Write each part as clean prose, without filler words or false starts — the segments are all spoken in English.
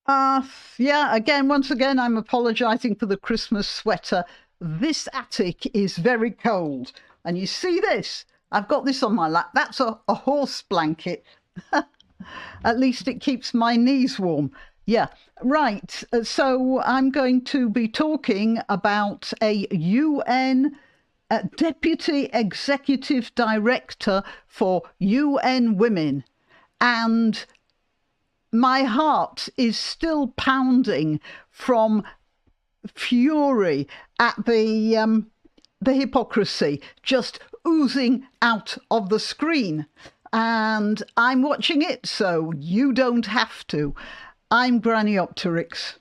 Uh, yeah, once again, I'm apologizing for the Christmas sweater. This attic is very cold. And you see this? I've got this on my lap. That's a horse blanket. At least it keeps my knees warm. Yeah, right. So I'm going to be talking about a UN Deputy Executive Director for UN Women. And my heart is still pounding from fury at the hypocrisy just oozing out of the screen. And I'm watching it, so you don't have to. I'm Grannyopteryx.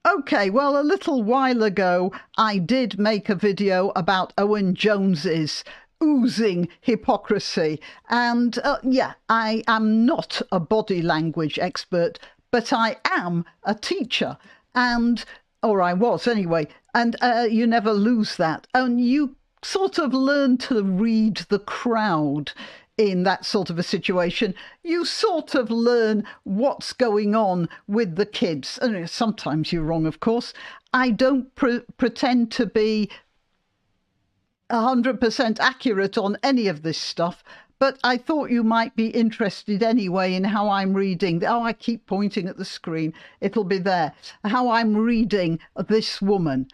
Okay, well, a little while ago, I did make a video about Owen Jones's oozing hypocrisy. And yeah, I am not a body language expert, but I am a teacher. And, or I was anyway, and you never lose that. And you sort of learn to read the crowd in that sort of a situation. You sort of learn what's going on with the kids. And sometimes you're wrong, of course. I don't pretend to be 100% accurate on any of this stuff, but I thought you might be interested anyway in how I'm reading. Oh, I keep pointing at the screen. It'll be there. How I'm reading this woman.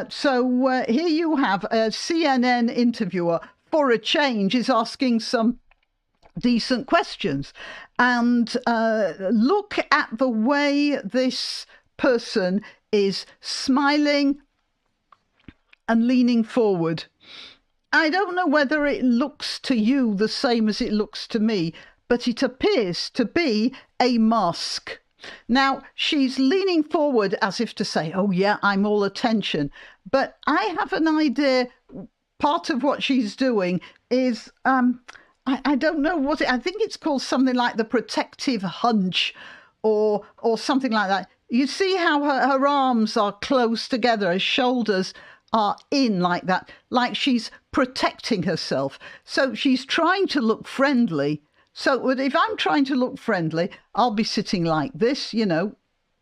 So here you have a CNN interviewer, for a change, is asking some decent questions. And look at the way this person is smiling and leaning forward. I don't know whether it looks to you the same as it looks to me, but it appears to be a mask. Now, she's leaning forward as if to say, oh yeah, I'm all attention. But I have an idea. Part of what she's doing is, I don't know what I think it's called, something like the protective hunch or something like that. You see how her arms are close together, her shoulders are in like that, like she's protecting herself. So she's trying to look friendly. So if I'm trying to look friendly, I'll be sitting like this, you know,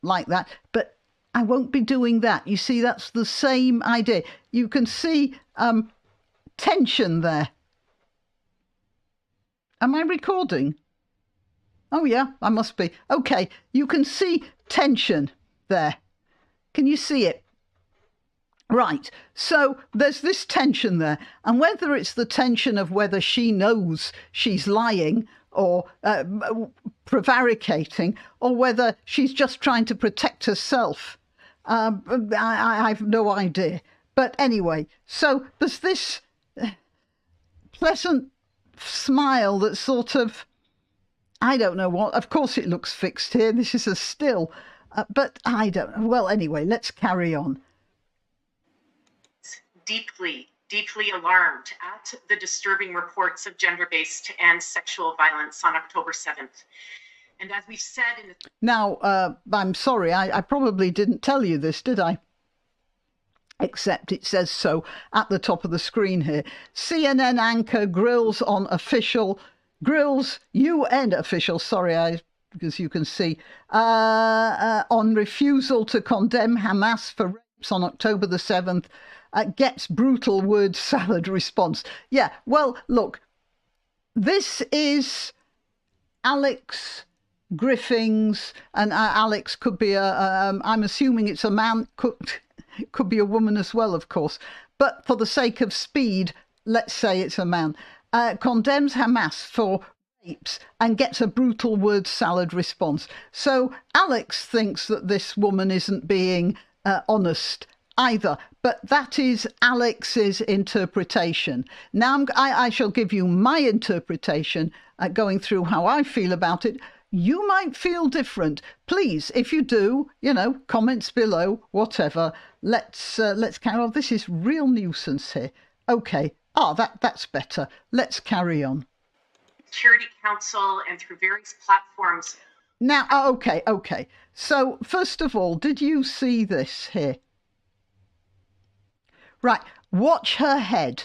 like that. But I won't be doing that. You see, that's the same idea. You can see tension there. Am I recording? Oh, yeah, I must be. Okay, you can see tension there. Can you see it? Right, so there's this tension there, and whether it's the tension of whether she knows she's lying or prevaricating, or whether she's just trying to protect herself, I've no idea. But anyway, so there's this pleasant smile that sort of, I don't know what, of course it looks fixed here, this is a still, but I don't know. Well, anyway, let's carry on. Deeply alarmed at the disturbing reports of gender-based and sexual violence on October 7th. And as we've said in the... Now, I'm sorry, I probably didn't tell you this, did I? Except it says so at the top of the screen here. CNN anchor grills UN official, because you can see, on refusal to condemn Hamas for rapes on October the 7th, gets brutal word salad response. Yeah, well, look, this is Alex Griffiths, and Alex could be I'm assuming it's a man, could be a woman as well, of course. But for the sake of speed, let's say it's a man. Condemns Hamas for rapes and gets a brutal word salad response. So Alex thinks that this woman isn't being honest either, but that is Alex's interpretation. Now I shall give you my interpretation, going through how I feel about it. You might feel different. Please, if you do, you know, comments below, whatever. Let's carry on. This is real nuisance here. Okay. That's better. Let's carry on. Security Council and through various platforms. Now, okay. So first of all, did you see this here? Right, watch her head.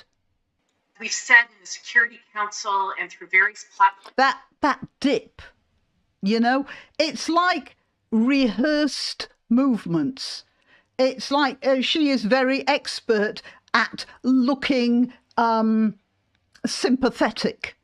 we've said in the Security Council and through various platforms. That dip, it's like rehearsed movements. It's like she is very expert at looking sympathetic.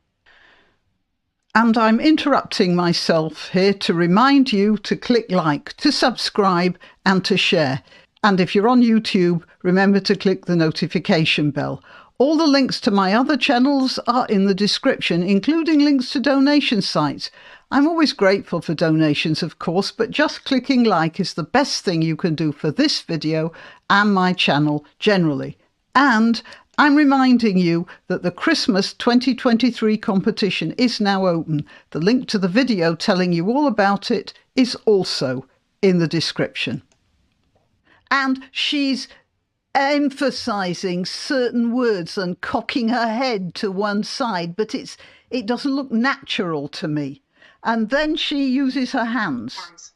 And I'm interrupting myself here to remind you to click like, to subscribe and to share. And if you're on YouTube, remember to click the notification bell. All the links to my other channels are in the description, including links to donation sites. I'm always grateful for donations, of course, but just clicking like is the best thing you can do for this video and my channel generally. And I'm reminding you that the Christmas 2023 competition is now open. The link to the video telling you all about it is also in the description. And she's emphasising certain words and cocking her head to one side, but it doesn't look natural to me. And then she uses her hands.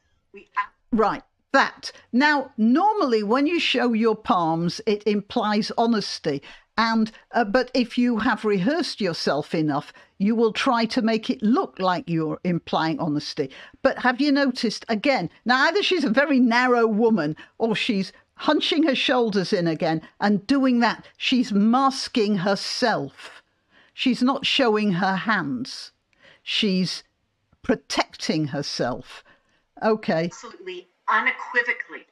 Right, that. Now, normally when you show your palms, it implies honesty. And but if you have rehearsed yourself enough, you will try to make it look like you're implying honesty. But have you noticed, again, now either she's a very narrow woman or she's hunching her shoulders in again and doing that. She's masking herself. She's not showing her hands. She's protecting herself. Okay. Absolutely, unequivocally.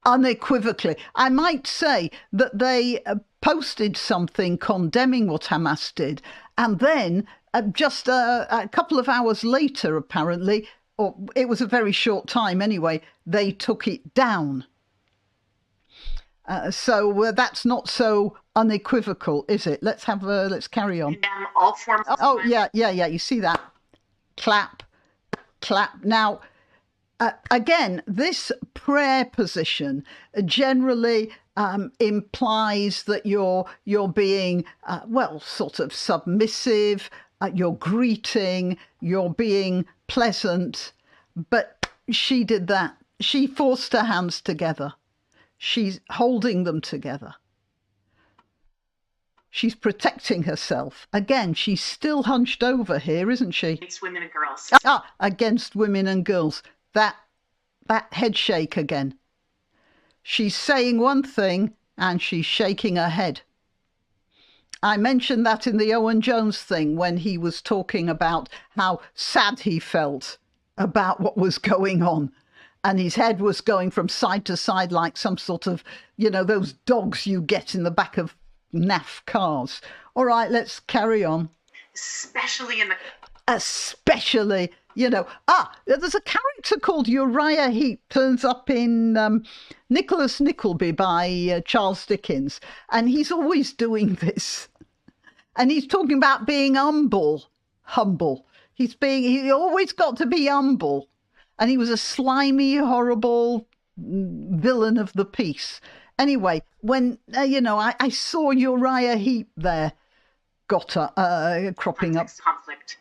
Unequivocally. I might say that they posted something condemning what Hamas did, and then just a couple of hours later, apparently, or it was a very short time anyway, they took it down. So that's not so unequivocal, is it? Let's carry on. All forms of yeah. You see that? Clap. Now, again, this prayer position generally implies that you're being sort of submissive. You're greeting. You're being pleasant. But she did that. She forced her hands together. She's holding them together. She's protecting herself. Again, she's still hunched over here, isn't she? Against women and girls. Against women and girls. That head shake again. She's saying one thing and she's shaking her head. I mentioned that in the Owen Jones thing when he was talking about how sad he felt about what was going on. And his head was going from side to side like some sort of, those dogs you get in the back of naff cars. All right, let's carry on. Especially there's a character called Uriah Heep, turns up in Nicholas Nickleby by Charles Dickens. And he's always doing this. And he's talking about being humble. He always got to be humble. And he was a slimy, horrible villain of the piece. Anyway, when, I saw Uriah Heep there, cropping up. Conflict.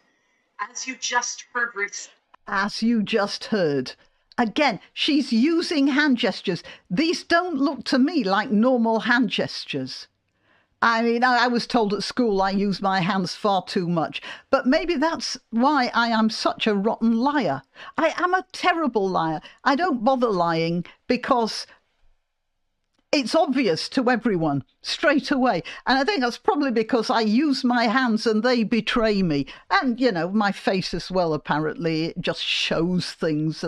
As you just heard, Ruth. As you just heard. Again, she's using hand gestures. These don't look to me like normal hand gestures. I mean, I was told at school I use my hands far too much, but maybe that's why I am such a rotten liar. I am a terrible liar. I don't bother lying because it's obvious to everyone straight away. And I think that's probably because I use my hands and they betray me. And, my face as well, apparently, it just shows things,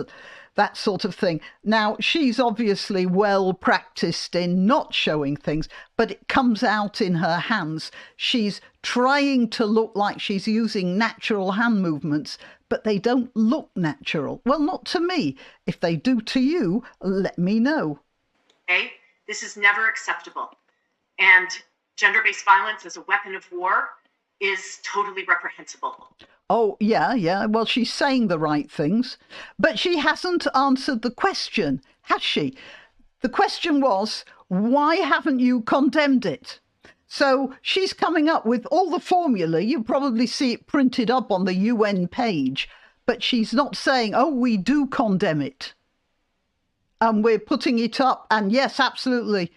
that sort of thing. Now, she's obviously well practiced in not showing things, but it comes out in her hands. She's trying to look like she's using natural hand movements, but they don't look natural. Well, not to me. If they do to you, let me know. Okay? This is never acceptable. And gender-based violence as a weapon of war is totally reprehensible. Oh, yeah. Well, she's saying the right things. But she hasn't answered the question, has she? The question was, why haven't you condemned it? So she's coming up with all the formula. You probably see it printed up on the UN page. But she's not saying, oh, we do condemn it. And we're putting it up. And yes, absolutely.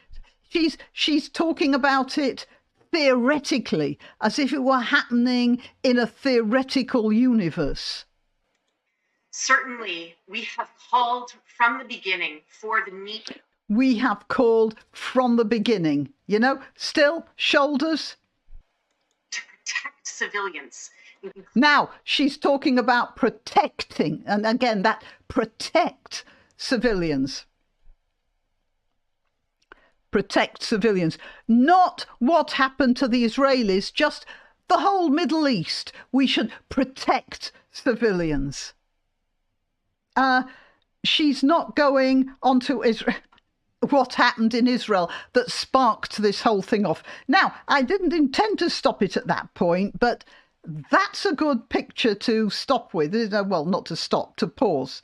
She's talking about it theoretically, as if it were happening in a theoretical universe. Certainly, we have called from the beginning for the need. We have called from the beginning, you know, still shoulders. To protect civilians. Now, she's talking about protecting, and again, that protect civilians. Protect civilians. Not what happened to the Israelis, just the whole Middle East. We should protect civilians. She's not going on to Israel. What happened in Israel that sparked this whole thing off. Now, I didn't intend to stop it at that point, but that's a good picture to stop with. Well, not to stop, to pause.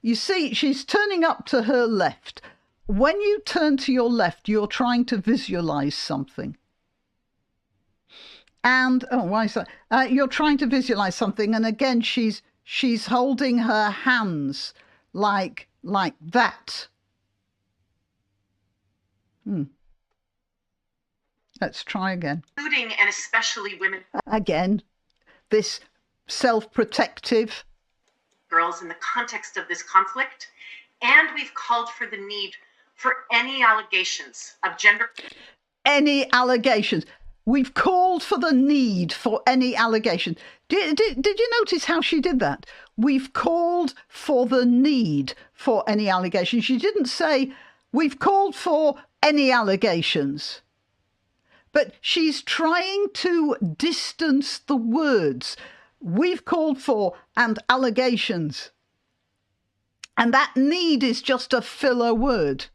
You see, she's turning up to her left. When you turn to your left, you're trying to visualize something. And, oh, why is that? You're trying to visualize something. And again, she's holding her hands like that. Let's try again. Including and especially women. Again, this self-protective. Girls in the context of this conflict. And we've called for the need for any allegations of gender. Any allegations. We've called for the need for any allegations. Did you notice how she did that? We've called for the need for any allegations. She didn't say, we've called for any allegations. But she's trying to distance the words. We've called for and allegations. And that need is just a filler word.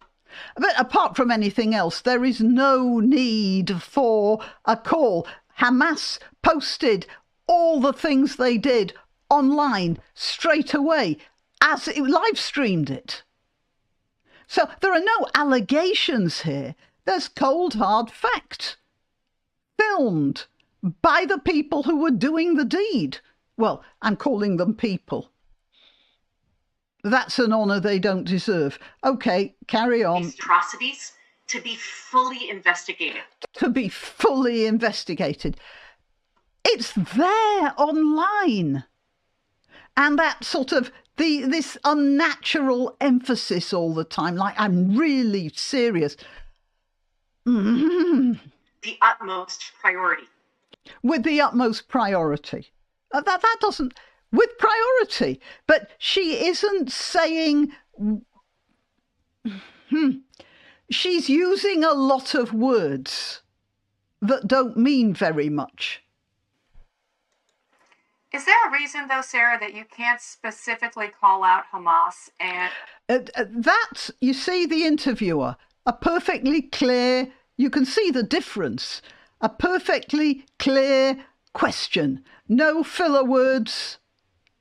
But apart from anything else, there is no need for a call. Hamas posted all the things they did online straight away as it live streamed it. So there are no allegations here. There's cold, hard fact. Filmed by the people who were doing the deed. Well, I'm calling them people. That's an honour they don't deserve. Okay, carry on. These atrocities to be fully investigated. To be fully investigated. It's there online. And that sort of, this unnatural emphasis all the time, like I'm really serious. The utmost priority. With the utmost priority. That doesn't... With priority. But she isn't saying... She's using a lot of words that don't mean very much. Is there a reason, though, Sarah, that you can't specifically call out Hamas and... That, you see the interviewer, a perfectly clear... You can see the difference. A perfectly clear question. No filler words.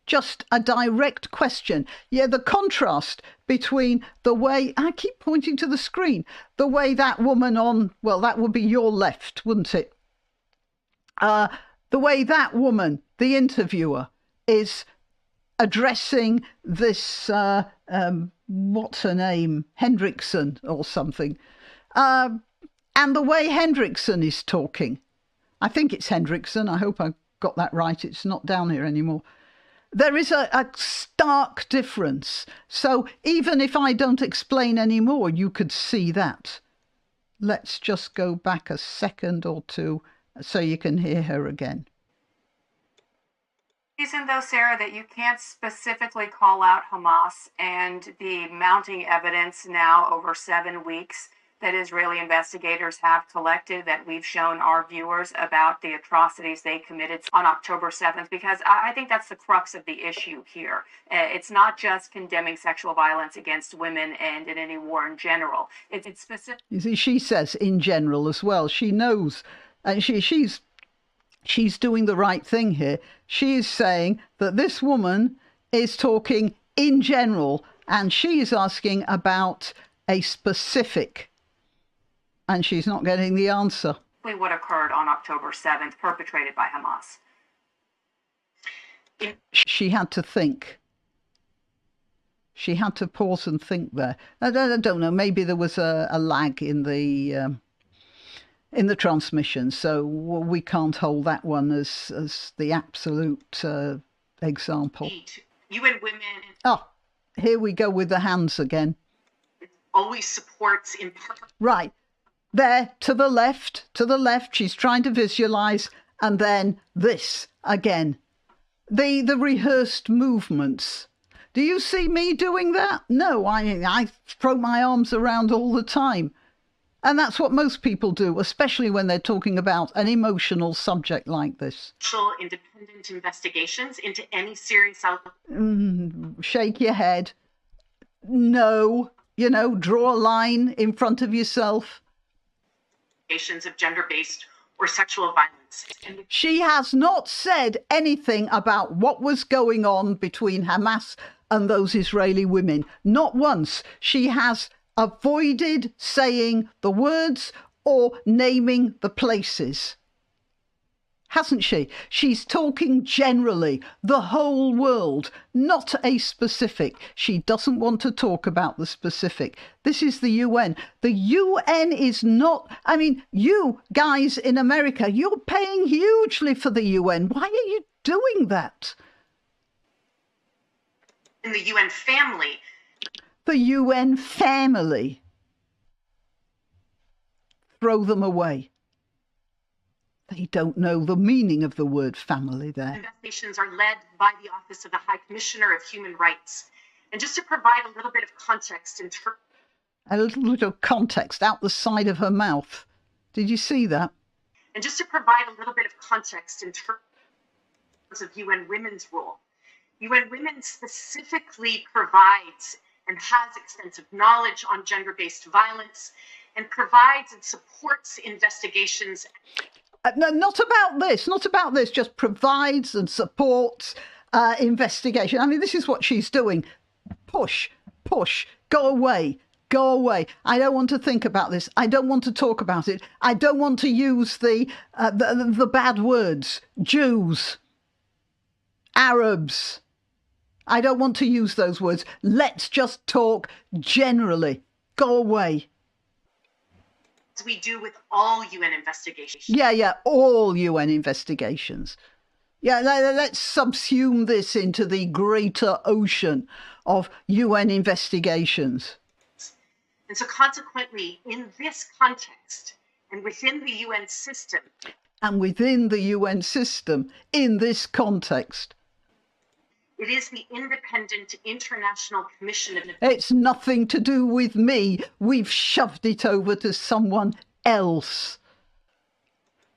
Just a direct question. Yeah, the contrast between the way... I keep pointing to the screen. The way that woman on... Well, that would be your left, wouldn't it? The way that woman, the interviewer, is addressing this... what's her name? Hendrickson or something. And the way Hendrickson is talking. I think it's Hendrickson. I hope I got that right. It's not down here anymore. There is a stark difference. So even if I don't explain any more, you could see that. Let's just go back a second or two so you can hear her again. Reason, though, Sarah, that you can't specifically call out Hamas and the mounting evidence now over 7 weeks that Israeli investigators have collected, that we've shown our viewers about the atrocities they committed on October 7th, because I think that's the crux of the issue here. It's not just condemning sexual violence against women and in any war in general. It's specific. You see, she says in general as well. She knows, and she's doing the right thing here. She is saying that this woman is talking in general, and she is asking about a specific. And she's not getting the answer. What occurred on October 7th, perpetrated by Hamas. She had to think. She had to pause and think there. I don't know, maybe there was a lag in the in the transmission. So we can't hold that one as the absolute example. UN Women. Oh, here we go with the hands again. Always supports in right there to the left. She's trying to visualize, and then this again. The rehearsed movements. Do you see me doing that? No, I throw my arms around all the time. And that's what most people do, especially when they're talking about an emotional subject like this. Independent investigations into any serious shake your head. No, draw a line in front of yourself. Of gender-based or sexual violence. She has not said anything about what was going on between Hamas and those Israeli women. Not once. She has avoided saying the words or naming the places. Hasn't she? She's talking generally, the whole world, not a specific. She doesn't want to talk about the specific. This is the UN. The UN is not, you guys in America, you're paying hugely for the UN. Why are you doing that? In the UN family. The UN family. Throw them away. They don't know the meaning of the word family there. Investigations are led by the Office of the High Commissioner of Human Rights. And just to provide a little bit of context a little context out the side of her mouth. Did you see that? And just to provide a little bit of context in terms of UN Women's role. UN Women specifically provides and has extensive knowledge on gender-based violence and provides and supports investigations. No, not about this, just provides and supports investigation. This is what she's doing. Push, go away. I don't want to think about this. I don't want to talk about it. I don't want to use the bad words. Jews, Arabs. I don't want to use those words. Let's just talk generally. Go away. We do with all UN investigations. Yeah, all UN investigations. Yeah, let's subsume this into the greater ocean of UN investigations. And so consequently, in this context, and within the UN system. And within the UN system, in this context. It is the Independent International Commission of... It's nothing to do with me. We've shoved it over to someone else.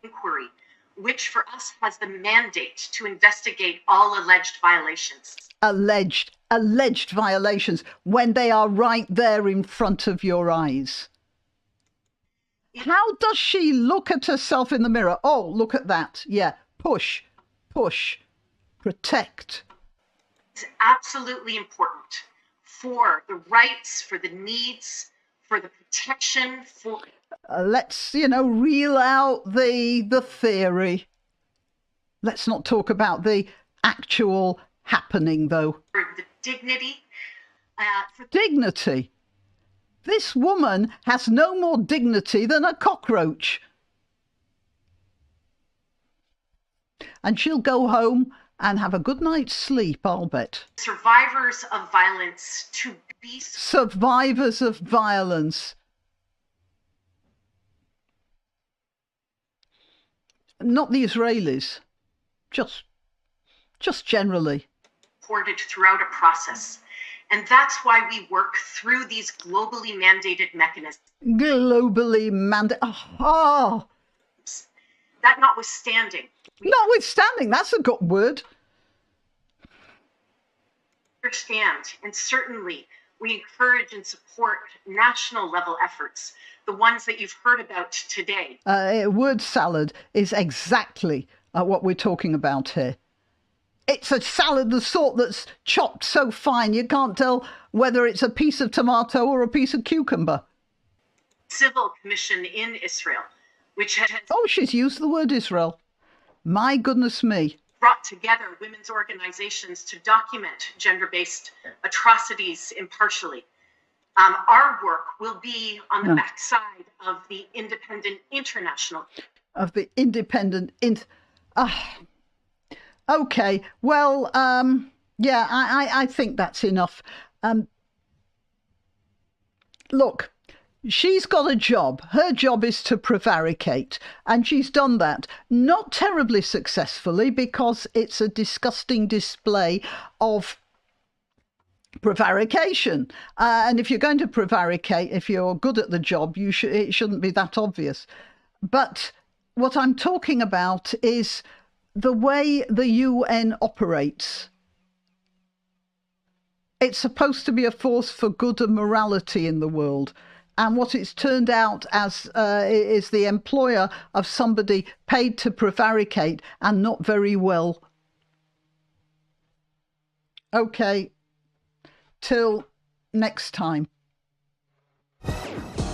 Inquiry, which for us has the mandate to investigate all alleged violations. Alleged violations, when they are right there in front of your eyes. How does she look at herself in the mirror? Oh, look at that. Yeah, push, protect. It's absolutely important for the rights, for the needs, for the protection, for... let's, reel out the theory. Let's not talk about the actual happening, though. For the dignity. Dignity? This woman has no more dignity than a cockroach. And she'll go home and have a good night's sleep, I'll bet. Survivors of violence to be... Survivors of violence. Not the Israelis. Just generally. Supported throughout a process. And that's why we work through these globally mandated mechanisms. Globally mandated. Oh. That notwithstanding. Notwithstanding, that's a good word. Understand, and certainly we encourage and support national level efforts, the ones that you've heard about today. Word salad is exactly what we're talking about here. It's a salad, the sort that's chopped so fine you can't tell whether it's a piece of tomato or a piece of cucumber. Civil Commission in Israel, which has... Oh, she's used the word Israel. My goodness me. Brought together women's organizations to document gender-based atrocities impartially. Our work will be on the backside of the independent international. Of the independent... Okay, well, yeah, I think that's enough. Look, she's got a job. Her job is to prevaricate, and she's done that. Not terribly successfully, because it's a disgusting display of prevarication. And if you're going to prevaricate, if you're good at the job, it shouldn't be that obvious. But what I'm talking about is the way the UN operates. It's supposed to be a force for good and morality in the world. And what it's turned out as is the employer of somebody paid to prevaricate, and not very well. Okay, till next time.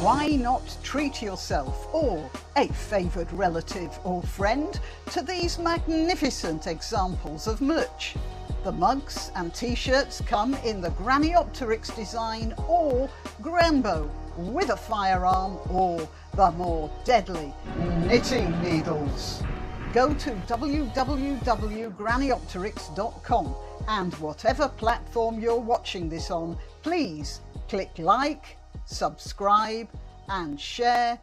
Why not treat yourself or a favoured relative or friend to these magnificent examples of merch? The mugs and t-shirts come in the Graniopteryx design or Grambo with a firearm, or the more deadly knitting needles. Go to www.graniopteryx.com, and whatever platform you're watching this on, please click like, subscribe and share.